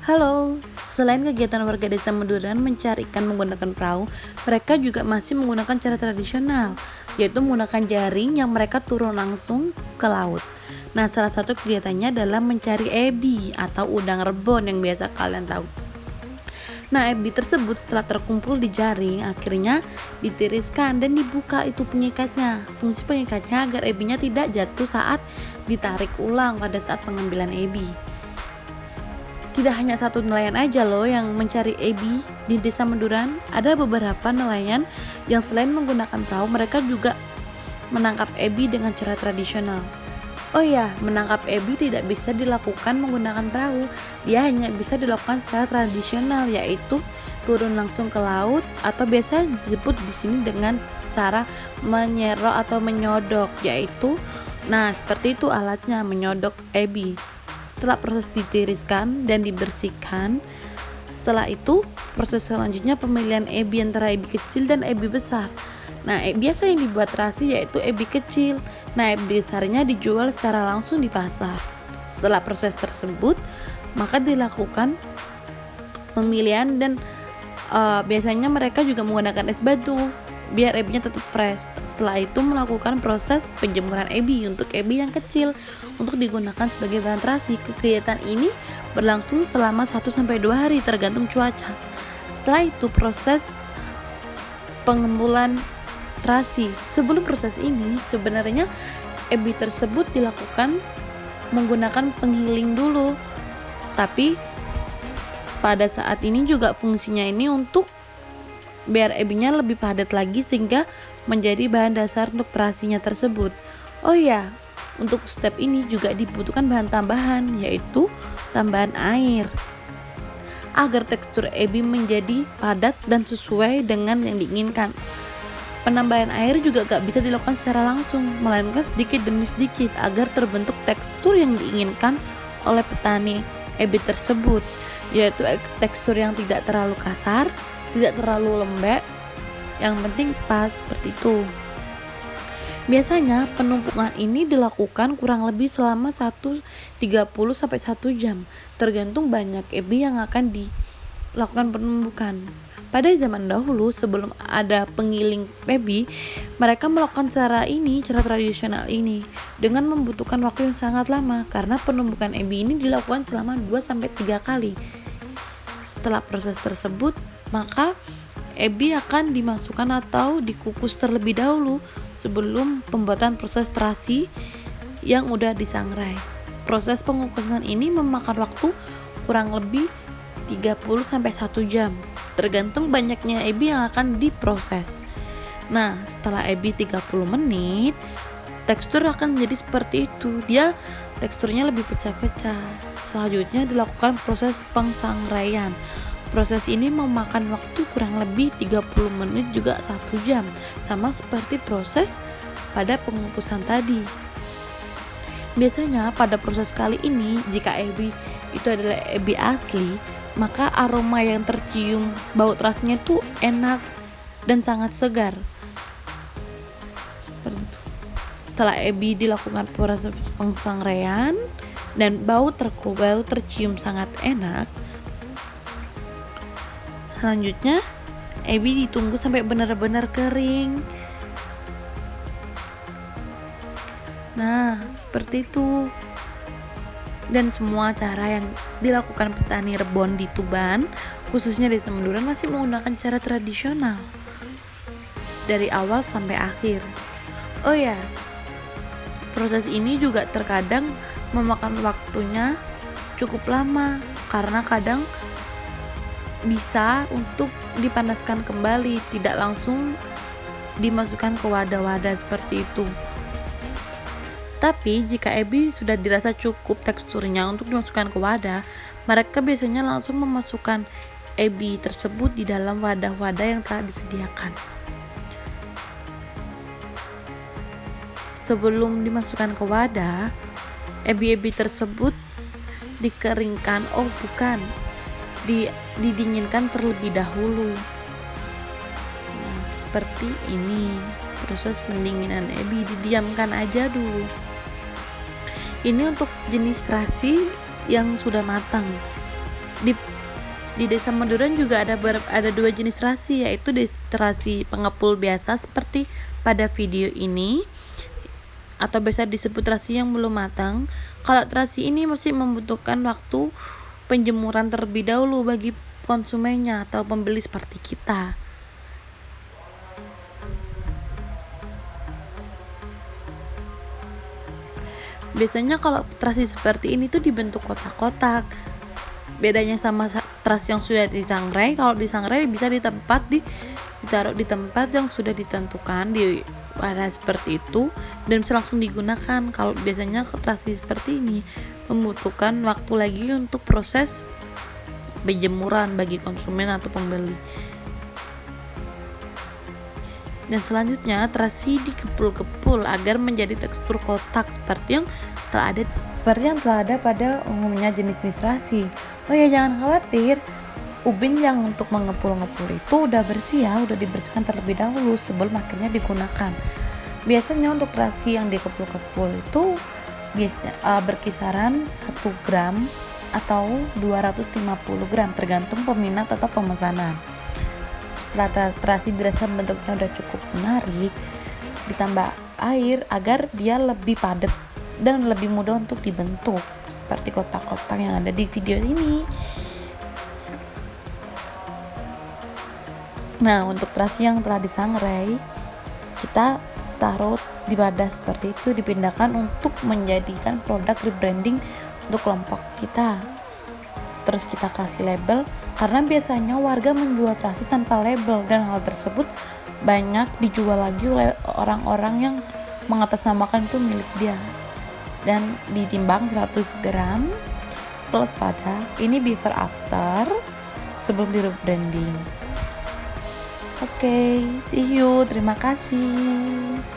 Halo, selain kegiatan warga desa Meduran mencari ikan menggunakan perahu, mereka juga masih menggunakan cara tradisional, yaitu menggunakan jaring yang mereka turun langsung ke laut. Nah, salah satu kegiatannya adalah mencari ebi atau udang rebon yang biasa kalian tahu. Nah, ebi tersebut setelah terkumpul di jaring, akhirnya ditiriskan dan dibuka itu pengikatnya. Fungsi pengikatnya agar ebinya tidak jatuh saat ditarik ulang pada saat pengambilan ebi. Tidak hanya satu nelayan aja loh yang mencari ebi di desa Meduran. Ada beberapa nelayan yang selain menggunakan perahu, mereka juga menangkap ebi dengan cara tradisional. Oh ya, menangkap ebi tidak bisa dilakukan menggunakan perahu. Dia hanya bisa dilakukan secara tradisional, yaitu turun langsung ke laut atau biasa disebut di sini dengan cara menyerok atau menyodok, yaitu seperti itu alatnya, menyodok ebi. Setelah proses ditiriskan dan dibersihkan, setelah itu proses selanjutnya pemilihan ebi antara ebi kecil dan ebi besar. Nah, biasa yang dibuat terasi yaitu ebi kecil. Nah, ebi besarnya dijual secara langsung di pasar. Setelah proses tersebut, maka dilakukan pemilihan dan biasanya mereka juga menggunakan es batu biar ebinya tetap fresh. Setelah itu melakukan proses penjemuran ebi untuk ebi yang kecil untuk digunakan sebagai bahan terasi. Kegiatan ini berlangsung selama 1-2 hari tergantung cuaca. Setelah itu proses pengembulan terasi. Sebelum proses ini sebenarnya ebi tersebut dilakukan menggunakan penggiling dulu. Tapi pada saat ini juga fungsinya ini untuk biar ebinya lebih padat lagi sehingga menjadi bahan dasar untuk terasinya tersebut. Oh ya, untuk step ini juga dibutuhkan bahan tambahan, yaitu tambahan air agar tekstur ebi menjadi padat dan sesuai dengan yang diinginkan. Penambahan air juga gak bisa dilakukan secara langsung, melainkan sedikit demi sedikit agar terbentuk tekstur yang diinginkan oleh petani ebi tersebut, yaitu tekstur yang tidak terlalu kasar, tidak terlalu lembek, yang penting pas seperti itu. Biasanya penumpukan ini dilakukan kurang lebih selama 30-1 jam, tergantung banyak ebi yang akan dilakukan penumpukan. Pada zaman dahulu sebelum ada penggiling ebi, mereka melakukan cara tradisional ini dengan membutuhkan waktu yang sangat lama karena penumpukan ebi ini dilakukan selama 2-3 kali. Setelah proses tersebut, maka ebi akan dimasukkan atau dikukus terlebih dahulu sebelum pembuatan proses terasi yang udah disangrai. Proses pengukusan ini memakan waktu kurang lebih 30-1 jam, tergantung banyaknya ebi yang akan diproses. Nah, setelah ebi 30 menit, tekstur akan menjadi seperti itu. Dia teksturnya lebih pecah-pecah. Selanjutnya dilakukan proses pensangraian. Proses ini memakan waktu kurang lebih 30 menit juga 1 jam, sama seperti proses pada pengukusan tadi. Biasanya pada proses kali ini, jika ebi itu adalah ebi asli, maka aroma yang tercium bau terasinya tuh enak dan sangat segar. Seperti itu. Setelah ebi dilakukan proses pensangraian dan bau tercium sangat enak, selanjutnya ebi ditunggu sampai benar-benar kering. Nah, seperti itu. Dan semua cara yang dilakukan petani rebon di Tuban, khususnya di Meduran, masih menggunakan cara tradisional dari awal sampai akhir. Oh ya, proses ini juga terkadang memakan waktunya cukup lama karena kadang bisa untuk dipanaskan kembali, tidak langsung dimasukkan ke wadah-wadah seperti itu. Tapi jika ebi sudah dirasa cukup teksturnya untuk dimasukkan ke wadah, mereka biasanya langsung memasukkan ebi tersebut di dalam wadah-wadah yang telah disediakan. Sebelum dimasukkan ke wadah, ebi-ebi tersebut dikeringkan, didinginkan terlebih dahulu. Nah, seperti ini proses pendinginan ebi, didiamkan aja dulu. Ini untuk jenis terasi yang sudah matang. Di Desa Menduran juga ada dua jenis terasi, yaitu terasi pengepul biasa seperti pada video ini, atau biasa disebut terasi yang belum matang. Kalau terasi ini masih membutuhkan waktu penjemuran terlebih dahulu bagi konsumennya atau pembeli seperti kita. Biasanya kalau terasi seperti ini tuh dibentuk kotak-kotak. Bedanya sama terasi yang sudah disangrai, kalau disangrai bisa ditaruh di tempat yang sudah ditentukan di wadah seperti itu dan bisa langsung digunakan. Kalau biasanya terasi seperti ini membutuhkan waktu lagi untuk proses penjemuran bagi konsumen atau pembeli. Dan selanjutnya terasi dikepul-kepul agar menjadi tekstur kotak seperti yang telah ada pada umumnya jenis-jenis terasi. Oh ya, jangan khawatir, ubin yang untuk mengepul-ngepul itu udah bersih ya, udah dibersihkan terlebih dahulu sebelum akhirnya digunakan. Biasanya untuk terasi yang dikepul-kepul itu berkisaran 1 gram atau 250 gram tergantung peminat atau pemesanan. Setelah terasi dirasa bentuknya udah cukup menarik, ditambah air agar dia lebih padat dan lebih mudah untuk dibentuk seperti kotak-kotak yang ada di video ini. Nah, untuk terasi yang telah disangrai, kita taruh di wadah seperti itu, dipindahkan untuk menjadikan produk rebranding untuk kelompok kita. Terus kita kasih label, karena biasanya warga menjual terasi tanpa label, dan hal tersebut banyak dijual lagi oleh orang-orang yang mengatasnamakan itu milik dia. Dan ditimbang 100 gram plus wadah. Ini before after sebelum di rebranding. Oke, see you. Terima kasih.